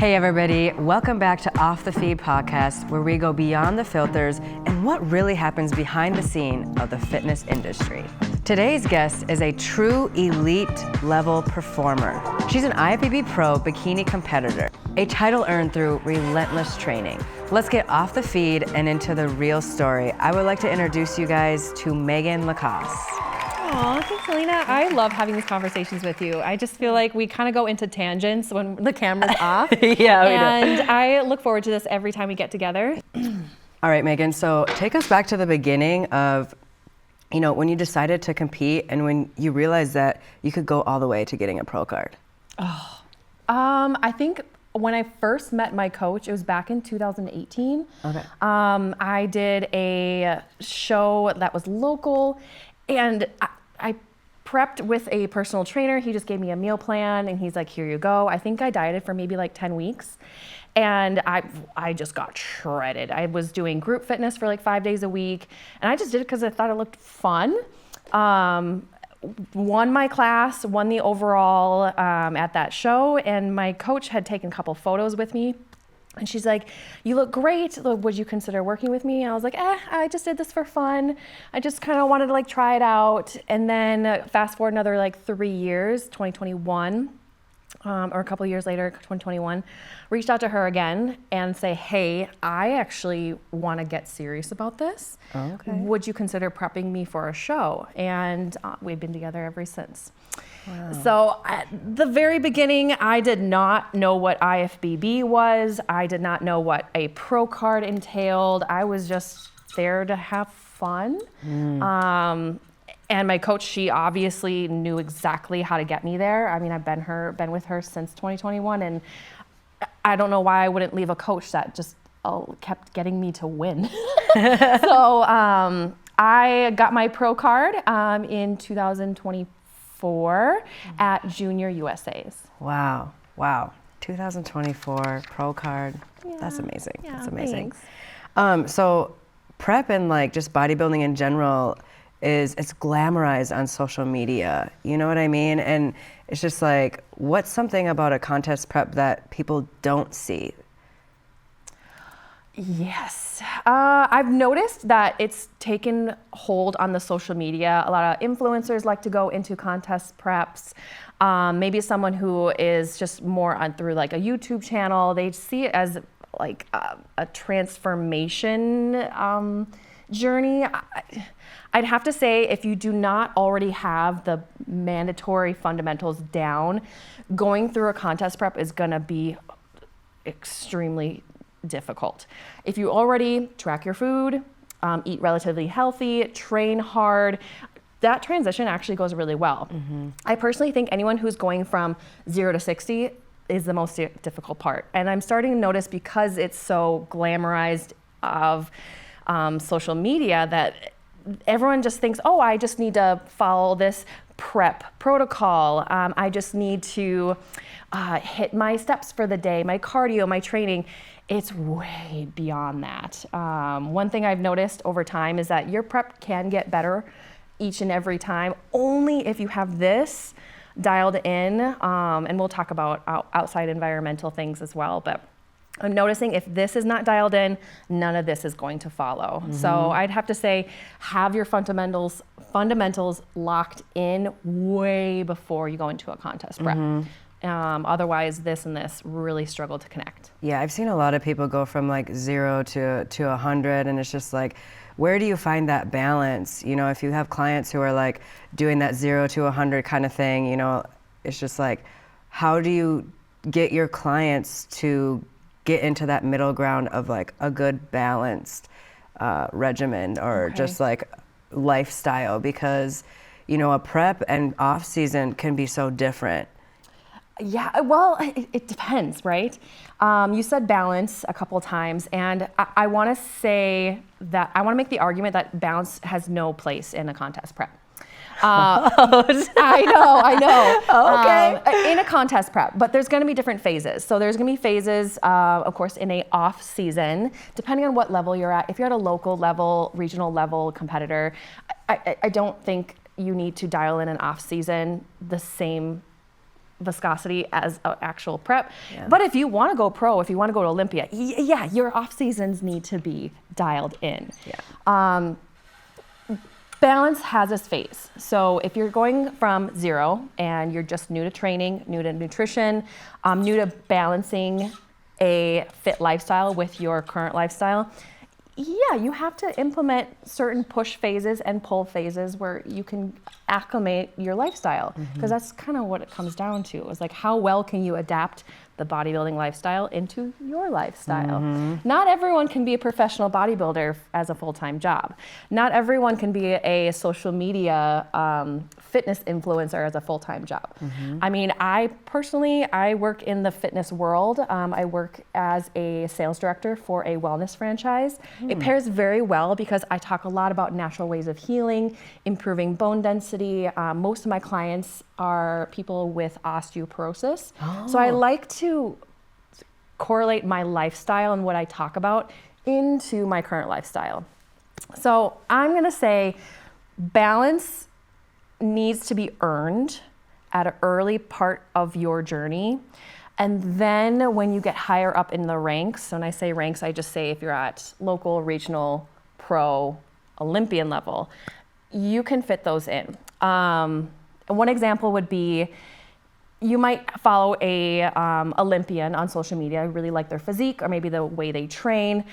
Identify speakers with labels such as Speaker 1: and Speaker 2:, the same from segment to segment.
Speaker 1: Hey everybody, welcome back to Off the Feed podcast, where we go beyond the filters and what really happens behind the scene of the fitness industry. Today's guest is a true elite level performer. She's an IFFB pro bikini competitor, a title earned through relentless training. Let's get off the feed and into the real story. I would like to introduce you guys to Megan Lacoste.
Speaker 2: Aw, thanks, Selena. I love having these conversations with you. I just feel like we kind of go into tangents when the camera's off.
Speaker 1: Yeah, we do.
Speaker 2: And I look forward to this every time we get together.
Speaker 1: All right, Megan, so take us back to the beginning of, when you decided to compete and when you realized that you could go all the way to getting a pro card.
Speaker 2: I think when I first met my coach, it was back in 2018.
Speaker 1: Okay.
Speaker 2: I did a show that was local, and I prepped with a personal trainer. He just gave me a meal plan and he's like, here you go. I think I dieted for maybe like 10 weeks and I just got shredded. I was doing group fitness for like 5 days a week and I just did it because I thought it looked fun. Won my class, won the overall at that show, and my coach had taken a couple photos with me. And she's like, you look great. Would you consider working with me? And I was like, I just did this for fun. I just kind of wanted to try it out. And then fast forward another 3 years, 2021, or a couple years later, 2021, reached out to her again and say, hey, I actually want to get serious about this.
Speaker 1: Oh, okay.
Speaker 2: Would you consider prepping me for a show? And we've been together ever since. Wow. So at the very beginning, I did not know what IFBB was. I did not know what a pro card entailed. I was just there to have fun. And my coach, she obviously knew exactly how to get me there. I mean, I've been with her since 2021, and I don't know why I wouldn't leave a coach that just kept getting me to win. So I got my pro card in 2024 at Junior USA's.
Speaker 1: Wow. 2024 pro card. Yeah. That's amazing.
Speaker 2: Yeah,
Speaker 1: that's amazing.
Speaker 2: Thanks.
Speaker 1: So prep and just bodybuilding in general it's glamorized on social media. You know what I mean? And it's just what's something about a contest prep that people don't see?
Speaker 2: Yes. I've noticed that it's taken hold on the social media. A lot of influencers like to go into contest preps. Maybe someone who is just more on through a YouTube channel, they see it as a transformation journey. I'd have to say, if you do not already have the mandatory fundamentals down, going through a contest prep is gonna be extremely difficult. If you already track your food, eat relatively healthy, train hard, that transition actually goes really well. Mm-hmm. I personally think anyone who's going from 0 to 60 is the most difficult part. And I'm starting to notice, because it's so glamorized of social media, that everyone just thinks, oh, I just need to follow this prep protocol. I just need to hit my steps for the day, my cardio, my training. It's way beyond that. One thing I've noticed over time is that your prep can get better each and every time, only if you have this dialed in. And we'll talk about outside environmental things as well. But I'm noticing if this is not dialed in, none of this is going to follow. Mm-hmm. So I'd have to say, have your fundamentals locked in way before you go into a contest prep. Mm-hmm. Otherwise, this and this really struggle to connect.
Speaker 1: Yeah, I've seen a lot of people go from 0 to 100, and it's just where do you find that balance? If you have clients who are doing that 0 to 100 kind of thing, it's just how do you get your clients to get into that middle ground of a good balanced regimen or just lifestyle? Because a prep and off season can be so different.
Speaker 2: Yeah, well, it depends, right? You said balance a couple of times, and I want to say that I want to make the argument that balance has no place in a contest prep. I know.
Speaker 1: Oh, okay.
Speaker 2: In a contest prep, but there's going to be different phases. So there's going to be phases, of course, in a off season, depending on what level you're at. If you're at a local level, regional level competitor, I don't think you need to dial in an off season the same viscosity as an actual prep. But if you want to go pro, if you want to go to Olympia, yeah, your off seasons need to be dialed in. Balance has its phase. So if you're going from 0 and you're just new to training, new to nutrition, new to balancing a fit lifestyle with your current lifestyle, yeah, you have to implement certain push phases and pull phases where you can acclimate your lifestyle, because that's kind of what it comes down to. It's like, how well can you adapt the bodybuilding lifestyle into your lifestyle? Not everyone can be a professional bodybuilder as a full-time job. Not everyone can be a social media fitness influencer as a full-time job. I mean, I personally work in the fitness world. I work as a sales director for a wellness franchise. It pairs very well because I talk a lot about natural ways of healing, improving bone density. Most of my clients are people with osteoporosis. So I like to correlate my lifestyle and what I talk about into my current lifestyle. So I'm gonna say balance needs to be earned at an early part of your journey. And then when you get higher up in the ranks, when I say ranks, I just say if you're at local, regional, pro, Olympian level, you can fit those in. One example would be, you might follow a Olympian on social media, really like their physique or maybe the way they train.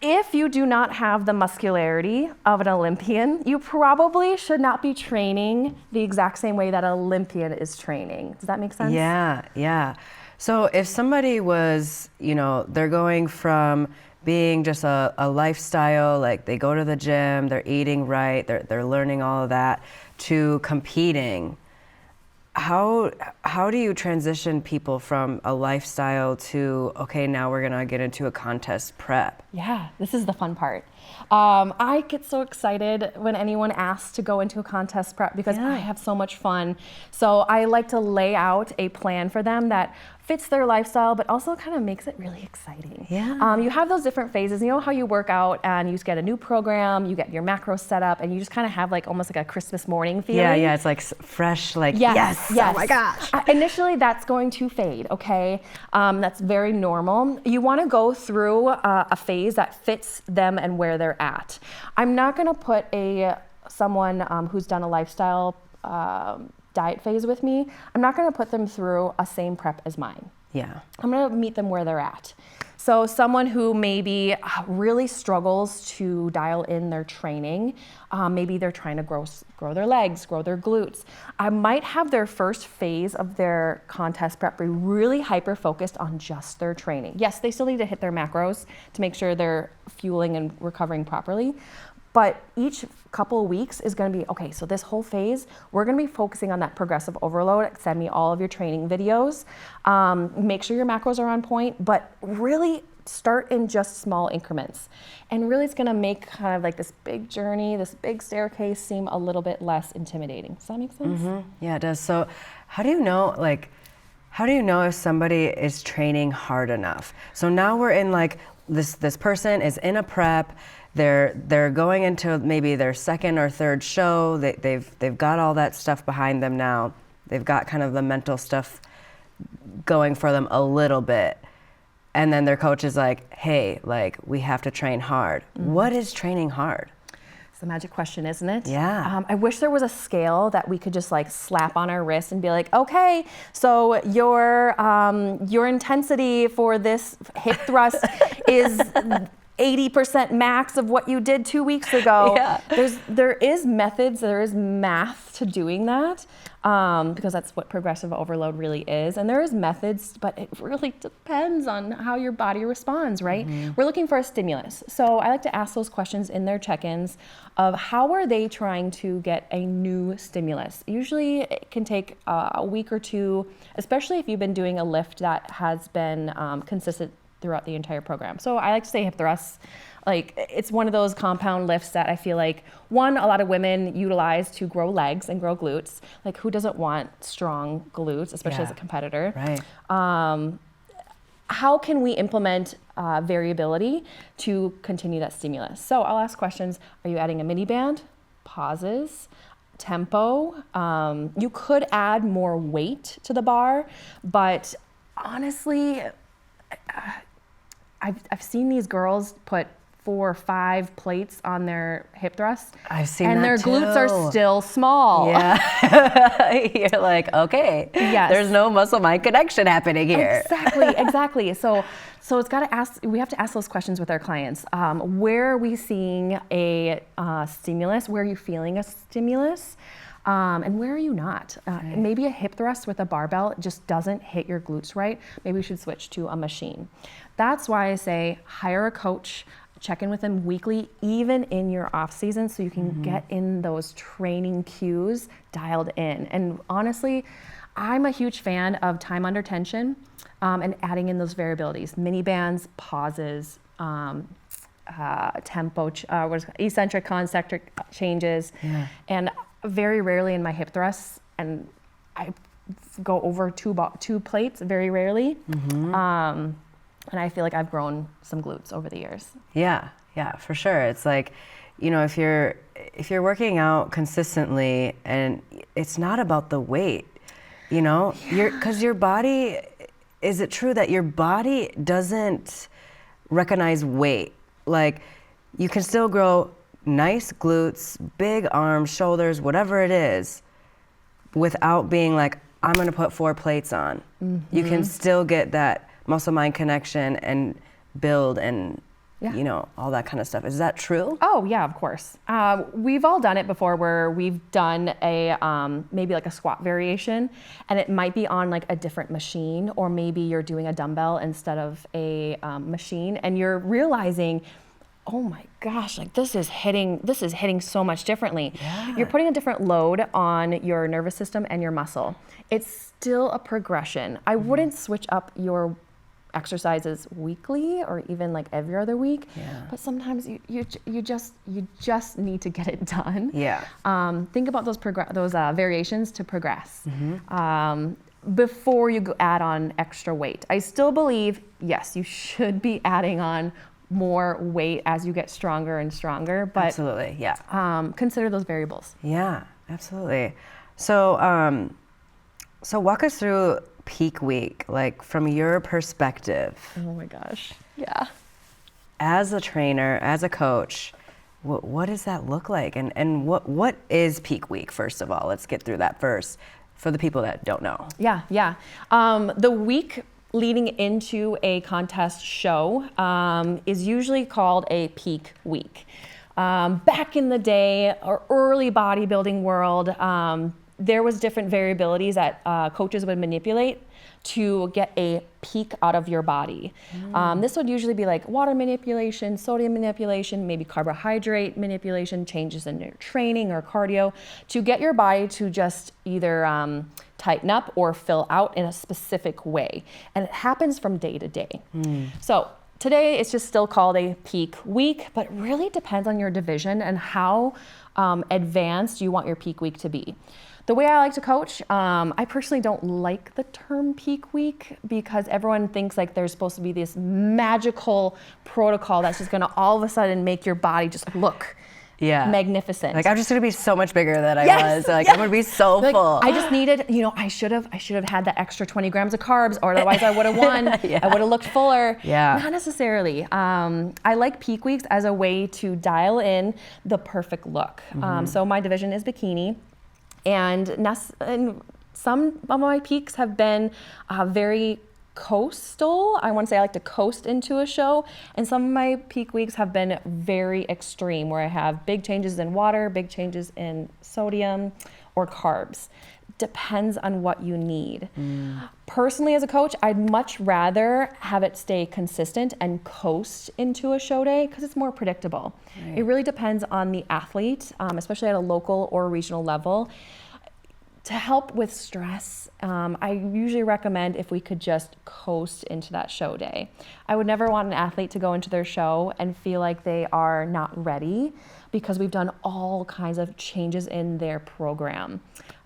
Speaker 2: If you do not have the muscularity of an Olympian, you probably should not be training the exact same way that an Olympian is training. Does that make sense?
Speaker 1: Yeah. So if somebody was, they're going from being just a lifestyle, like they go to the gym, they're eating right, they're learning all of that, to competing, how do you transition people from a lifestyle to, okay, now we're gonna get into a contest prep?
Speaker 2: Yeah, this is the fun part. I get so excited when anyone asks to go into a contest prep because I have so much fun. So I like to lay out a plan for them that fits their lifestyle, but also kind of makes it really exciting. You have those different phases. You know how you work out and you get a new program, you get your macros set up, and you just kind of have like almost like a Christmas morning feeling.
Speaker 1: Yeah, it's like fresh, like yes, oh my gosh.
Speaker 2: Initially, that's going to fade, okay? That's very normal. You want to go through a phase that fits them and where they're at. I'm not going to put someone who's done a lifestyle diet phase with me, I'm not going to put them through a same prep as mine. I'm going to meet them where they're at. So someone who maybe really struggles to dial in their training, maybe they're trying to grow their legs, grow their glutes. I might have their first phase of their contest prep be really hyper-focused on just their training. Yes, they still need to hit their macros to make sure they're fueling and recovering properly. But each couple of weeks is going to be, okay, so this whole phase, we're going to be focusing on that progressive overload. Send me all of your training videos. Make sure your macros are on point, but really start in just small increments. And really it's going to make kind of like this big journey, this big staircase seem a little bit less intimidating. Does that make sense?
Speaker 1: Yeah, it does. So how do you know if somebody is training hard enough? So now we're in like, this person is in a prep, they're going into maybe their second or third show. They've got all that stuff behind them now. They've got kind of the mental stuff going for them a little bit. And then their coach is like, hey, like we have to train hard. What is training hard?
Speaker 2: It's the magic question, isn't it?
Speaker 1: Yeah.
Speaker 2: I wish there was a scale that we could just like slap on our wrist and be like, okay, so your intensity for this hip thrust is 80% max of what you did 2 weeks ago. There is methods, there is math to doing that, because that's what progressive overload really is. And there is methods, but it really depends on how your body responds, right? We're looking for a stimulus. So I like to ask those questions in their check-ins of how are they trying to get a new stimulus. Usually it can take a week or two, especially if you've been doing a lift that has been consistent throughout the entire program. So I like to say hip thrusts, like it's one of those compound lifts that I feel like, one, a lot of women utilize to grow legs and grow glutes. Like who doesn't want strong glutes, especially as a competitor?
Speaker 1: Right.
Speaker 2: How can we implement variability to continue that stimulus? So I'll ask questions. Are you adding a mini band? Pauses. tempo. You could add more weight to the bar, but honestly, I've seen these girls put 4 or 5 plates on their hip thrusts.
Speaker 1: I've seen
Speaker 2: and
Speaker 1: that
Speaker 2: their
Speaker 1: too.
Speaker 2: glutes are still small.
Speaker 1: Yeah. You're like, okay,
Speaker 2: Yes.
Speaker 1: there's no muscle-mind connection happening here.
Speaker 2: Exactly. So we have to ask those questions with our clients. Where are we seeing a stimulus? Where are you feeling a stimulus? And where are you not? Maybe a hip thrust with a barbell just doesn't hit your glutes right. Maybe we should switch to a machine. That's why I say hire a coach, check in with them weekly, even in your off season, so you can get in those training cues dialed in. And honestly, I'm a huge fan of time under tension and adding in those variabilities, mini bands, pauses, tempo, eccentric, concentric changes.
Speaker 1: Yeah.
Speaker 2: And very rarely in my hip thrusts, and I go over two plates very rarely. And I feel like I've grown some glutes over the years.
Speaker 1: Yeah, for sure. It's like, if you're working out consistently, and it's not about the weight, because your body, is it true that your body doesn't recognize weight? Like, you can still grow nice glutes, big arms, shoulders, whatever it is, without being like, I'm gonna put 4 plates on. You can still get that muscle-mind connection and build and, all that kind of stuff. Is that true?
Speaker 2: Oh yeah, of course. We've all done it before where we've done a, maybe like a squat variation, and it might be on like a different machine, or maybe you're doing a dumbbell instead of a machine, and you're realizing, oh my gosh, like this is hitting so much differently.
Speaker 1: Yeah.
Speaker 2: You're putting a different load on your nervous system and your muscle. It's still a progression. I wouldn't switch up your exercises weekly or even like every other week, but sometimes you just need to get it done.
Speaker 1: Yeah.
Speaker 2: Think about those variations to progress. Before you add on extra weight. I still believe, yes, you should be adding on more weight as you get stronger and stronger, but
Speaker 1: absolutely, yeah.
Speaker 2: Consider those variables.
Speaker 1: Yeah, absolutely. So, so walk us through peak week, like from your perspective.
Speaker 2: Oh my gosh, yeah.
Speaker 1: As a trainer, as a coach, what does that look like? And what is peak week, first of all? Let's get through that first for the people that don't know.
Speaker 2: Yeah. The week leading into a contest show is usually called a peak week. Back in the day, or early bodybuilding world, there was different variabilities that coaches would manipulate to get a peak out of your body. This would usually be like water manipulation, sodium manipulation, maybe carbohydrate manipulation, changes in your training or cardio, to get your body to just either tighten up or fill out in a specific way. And it happens from day to day. So today it's just still called a peak week, but it really depends on your division and how advanced you want your peak week to be. The way I like to coach, I personally don't like the term peak week because everyone thinks like there's supposed to be this magical protocol that's just gonna all of a sudden make your body just look magnificent.
Speaker 1: Like, I'm just gonna be so much bigger than I was. Like, I'm gonna be so full.
Speaker 2: I just needed, I should have had that extra 20 grams of carbs, or otherwise I would have won. I would have looked fuller. Not necessarily. I like peak weeks as a way to dial in the perfect look. So my division is bikini. And some of my peaks have been very coastal. I want to say I like to coast into a show. And some of my peak weeks have been very extreme, where I have big changes in water, big changes in sodium or carbs. Depends on what you need. Personally, as a coach, I'd much rather have it stay consistent and coast into a show day because it's more predictable. It really depends on the athlete, especially at a local or regional level. To help with stress, I usually recommend if we could just coast into that show day. I would never want an athlete to go into their show and feel like they are not ready because we've done all kinds of changes in their program.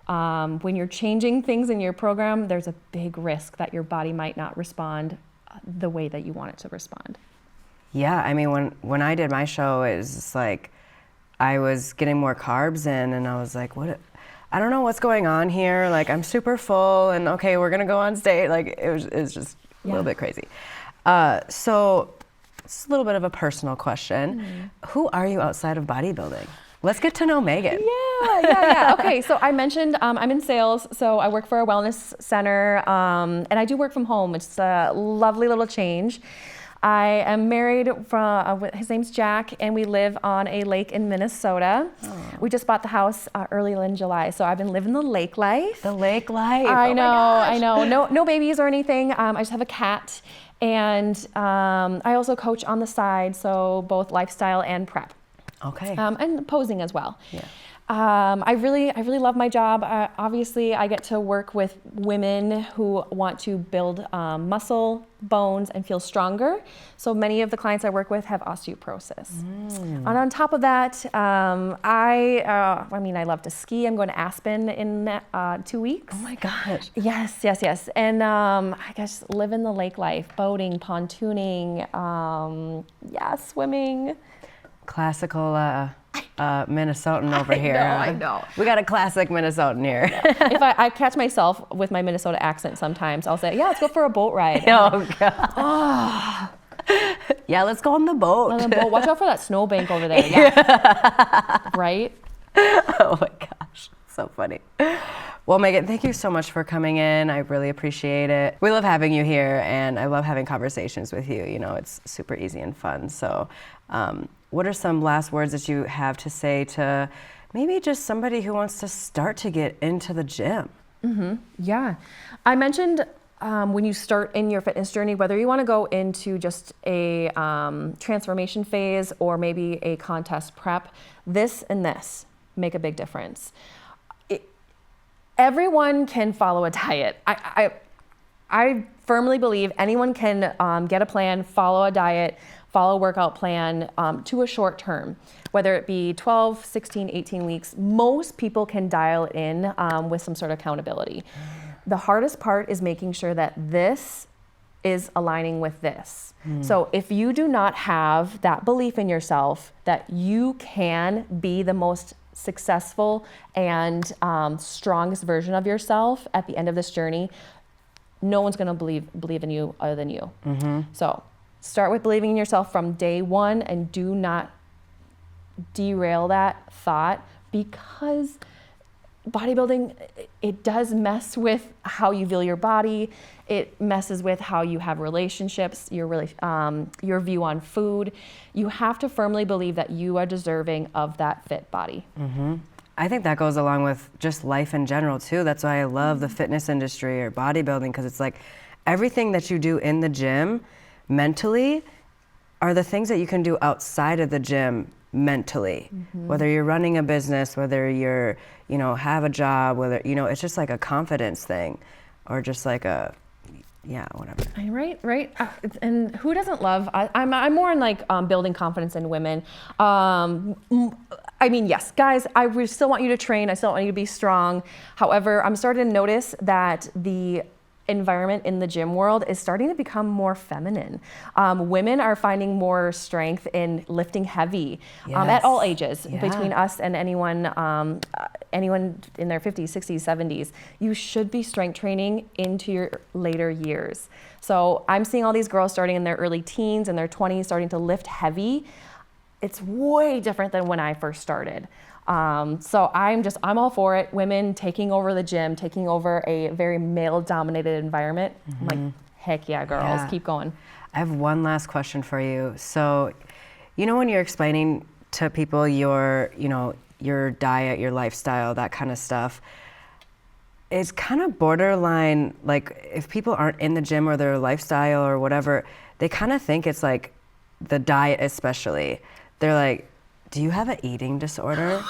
Speaker 2: When you're changing things in your program, there's a big risk that your body might not respond the way that you want it to respond.
Speaker 1: Yeah, I mean, when I did my show, it was just like, I was getting more carbs in, and I was like, I don't know what's going on here. Like, I'm super full, and okay, we're gonna go on stage. Like, it was just a little bit crazy. So it's a little bit of a personal question. Who are you outside of bodybuilding? Let's get to know Megan.
Speaker 2: Yeah. Okay, so I mentioned I'm in sales, so I work for a wellness center, and I do work from home. It's a lovely little change. I am married his name's Jack, and we live on a lake in Minnesota. Oh. We just bought the house early in July, so I've been living the lake life.
Speaker 1: The lake life.
Speaker 2: I know. No babies or anything. I just have a cat, and I also coach on the side, so both lifestyle and prep.
Speaker 1: Okay.
Speaker 2: And posing as well.
Speaker 1: Yeah.
Speaker 2: I really love my job. Obviously, I get to work with women who want to build muscle, bones, and feel stronger. So many of the clients I work with have osteoporosis. And on top of that, I love to ski. I'm going to Aspen in 2 weeks.
Speaker 1: Oh my gosh.
Speaker 2: Yes. And I guess live in the lake life, boating, pontooning, swimming.
Speaker 1: Classical Minnesotan over here.
Speaker 2: I know.
Speaker 1: We got a classic Minnesotan here.
Speaker 2: If I catch myself with my Minnesota accent sometimes, I'll say, let's go for a boat ride.
Speaker 1: Oh, God. Yeah, let's go on the boat.
Speaker 2: Watch out for that snowbank over there. Yeah. Right?
Speaker 1: Oh, my gosh. So funny. Well, Megan, thank you so much for coming in. I really appreciate it. We love having you here, and I love having conversations with you. You know, it's super easy and fun. So, what are some last words that you have to say to maybe just somebody who wants to start to get into the gym?
Speaker 2: Yeah. I mentioned when you start in your fitness journey, whether you want to go into just a transformation phase or maybe a contest prep, this and this make a big difference. Everyone can follow a diet. I firmly believe anyone can get a plan, follow a diet, follow a workout plan to a short term, whether it be 12, 16, 18 weeks. Most people can dial it in with some sort of accountability. The hardest part is making sure that this is aligning with this. So if you do not have that belief in yourself that you can be the most successful and strongest version of yourself at the end of this journey, no one's gonna believe in you other than you. So start with believing in yourself from day one, and do not derail that thought, because bodybuilding, it does mess with how you feel your body. It messes with how you have relationships, your view on food. You have to firmly believe that you are deserving of that fit body.
Speaker 1: I think that goes along with just life in general too. That's why I love the fitness industry or bodybuilding, because it's like everything that you do in the gym mentally are the things that you can do outside of the gym mentally. Whether you're running a business, whether you're, have a job, whether, it's just like a confidence thing, or just like a, whatever.
Speaker 2: Right. And who doesn't love, I'm more in like building confidence in women. Yes, guys, I still want you to train. I still want you to be strong. However, I'm starting to notice that the environment in the gym world is starting to become more feminine. Women are finding more strength in lifting heavy at all ages, between us and anyone in their 50s, 60s, 70s. You should be strength training into your later years. So I'm seeing all these girls starting in their early teens and their 20s starting to lift heavy. It's way different than when I first started. So I'm all for it. Women taking over the gym, taking over a very male-dominated environment. I'm like, heck yeah, girls, keep going.
Speaker 1: I have one last question for you. So, when you're explaining to people your diet, your lifestyle, that kind of stuff, it's kind of borderline, like if people aren't in the gym or their lifestyle or whatever, they kind of think it's like the diet especially. They're like, do you have an eating disorder?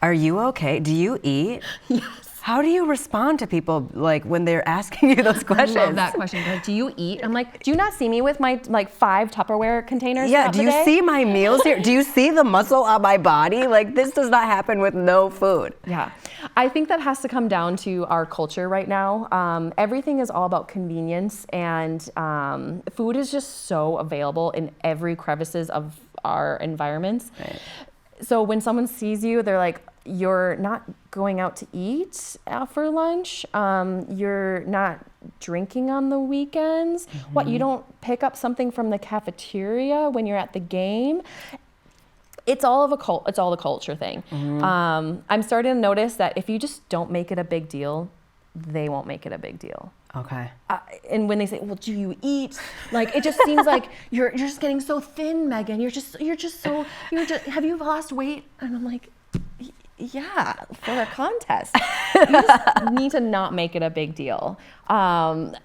Speaker 1: Are you okay? Do you eat?
Speaker 2: Yes.
Speaker 1: How do you respond to people like when they're asking you those questions?
Speaker 2: I love that question. Like, do you eat? I'm like, do you not see me with my 5 Tupperware containers?
Speaker 1: Yeah, do you see my meals here? Do you see the muscle on my body? Like, this does not happen with no food.
Speaker 2: Yeah, I think that has to come down to our culture right now. Everything is all about convenience, and food is just so available in every crevices of our environments.
Speaker 1: Right.
Speaker 2: So when someone sees you, they're like, you're not going out to eat for lunch. You're not drinking on the weekends. What, you don't pick up something from the cafeteria when you're at the game? It's all the culture thing. I'm starting to notice that if you just don't make it a big deal, they won't make it a big deal.
Speaker 1: Okay.
Speaker 2: And when they say, well, do you eat? Like, it just seems like you're just getting so thin, Megan. Have you lost weight? And I'm like, yeah, for a contest. You just need to not make it a big deal. And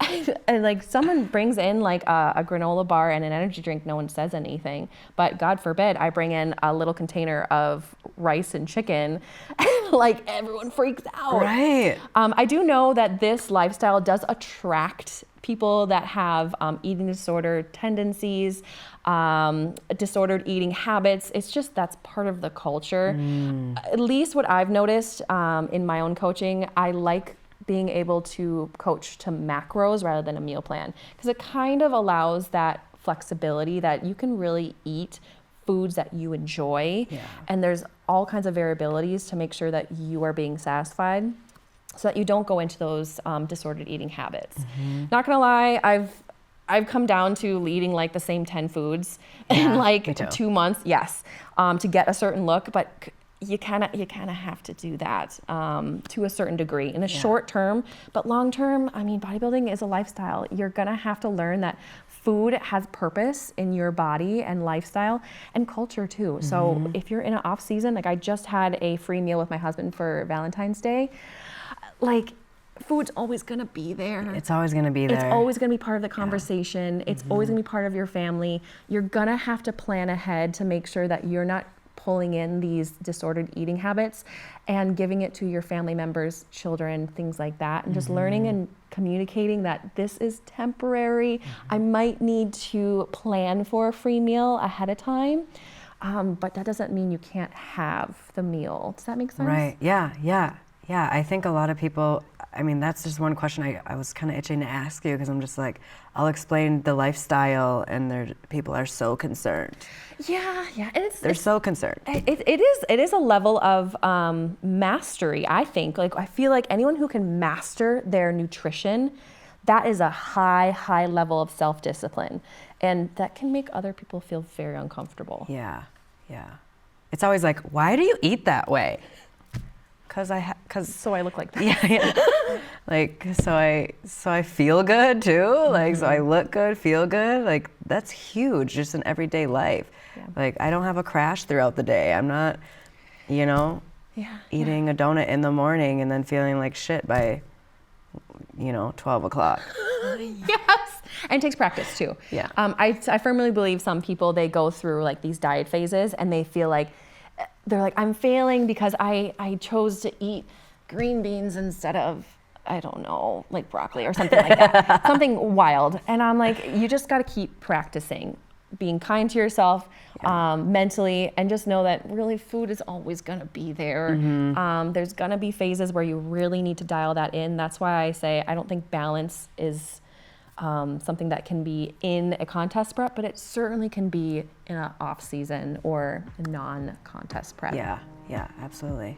Speaker 2: like someone brings in like a granola bar and an energy drink, no one says anything. But God forbid I bring in a little container of rice and chicken, and like everyone freaks out.
Speaker 1: Right.
Speaker 2: I do know that this lifestyle does attract people that have eating disorder tendencies, disordered eating habits. It's just that's part of the culture. At least what I've noticed in my own coaching, I like being able to coach to macros rather than a meal plan, because it kind of allows that flexibility that you can really eat foods that you enjoy. And there's all kinds of variabilities to make sure that you are being satisfied, so that you don't go into those disordered eating habits. Not gonna lie, I've come down to eating like the same 10 foods in like 2 months, to get a certain look, but you kind of have to do that to a certain degree in the short term. But long term, I mean, bodybuilding is a lifestyle. You're gonna have to learn that food has purpose in your body and lifestyle and culture too. So if you're in an off season, like I just had a free meal with my husband for Valentine's Day, like food's always gonna be there.
Speaker 1: It's always gonna be there.
Speaker 2: It's always gonna be part of the conversation. It's always gonna be part of your family. You're gonna have to plan ahead to make sure that you're not pulling in these disordered eating habits and giving it to your family members, children, things like that, and just learning and communicating that this is temporary. I might need to plan for a free meal ahead of time, but that doesn't mean you can't have the meal. Does that make sense?
Speaker 1: Right, yeah. I think a lot of people, I mean, that's just one question I was kind of itching to ask you, because I'm just like, I'll explain the lifestyle and people are so concerned.
Speaker 2: Yeah.
Speaker 1: They're so concerned.
Speaker 2: It is a level of mastery, I think. Like, I feel like anyone who can master their nutrition, that is a high level of self-discipline. And that can make other people feel very uncomfortable.
Speaker 1: Yeah. It's always like, why do you eat that way? Cause
Speaker 2: so I look like that.
Speaker 1: Yeah. Like, so I feel good too. Like, so I look good, feel good. Like, that's huge just in everyday life. Like, I don't have a crash throughout the day. I'm not, eating a donut in the morning and then feeling like shit by, 12 o'clock.
Speaker 2: Yes. And it takes practice too.
Speaker 1: Yeah.
Speaker 2: I firmly believe some people, they go through like these diet phases and they feel like, they're like, I'm failing because I chose to eat green beans instead of, I don't know, like broccoli or something like that. Something wild. And I'm like, you just got to keep practicing, being kind to yourself mentally, and just know that really food is always going to be there. There's going to be phases where you really need to dial that in. That's why I say I don't think balance is something that can be in a contest prep, but it certainly can be in an off season or non-contest prep.
Speaker 1: Yeah, absolutely.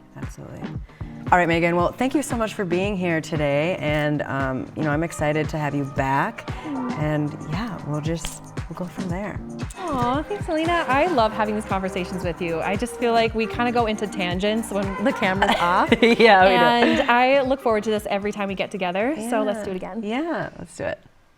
Speaker 1: All right, Megan, well, thank you so much for being here today. And, I'm excited to have you back. And we'll go from there.
Speaker 2: Aw, thanks, Selena. I love having these conversations with you. I just feel like we kind of go into tangents when the camera's off.
Speaker 1: Yeah, we do.
Speaker 2: And I look forward to this every time we get together. So let's do it again.
Speaker 1: Yeah, let's do it.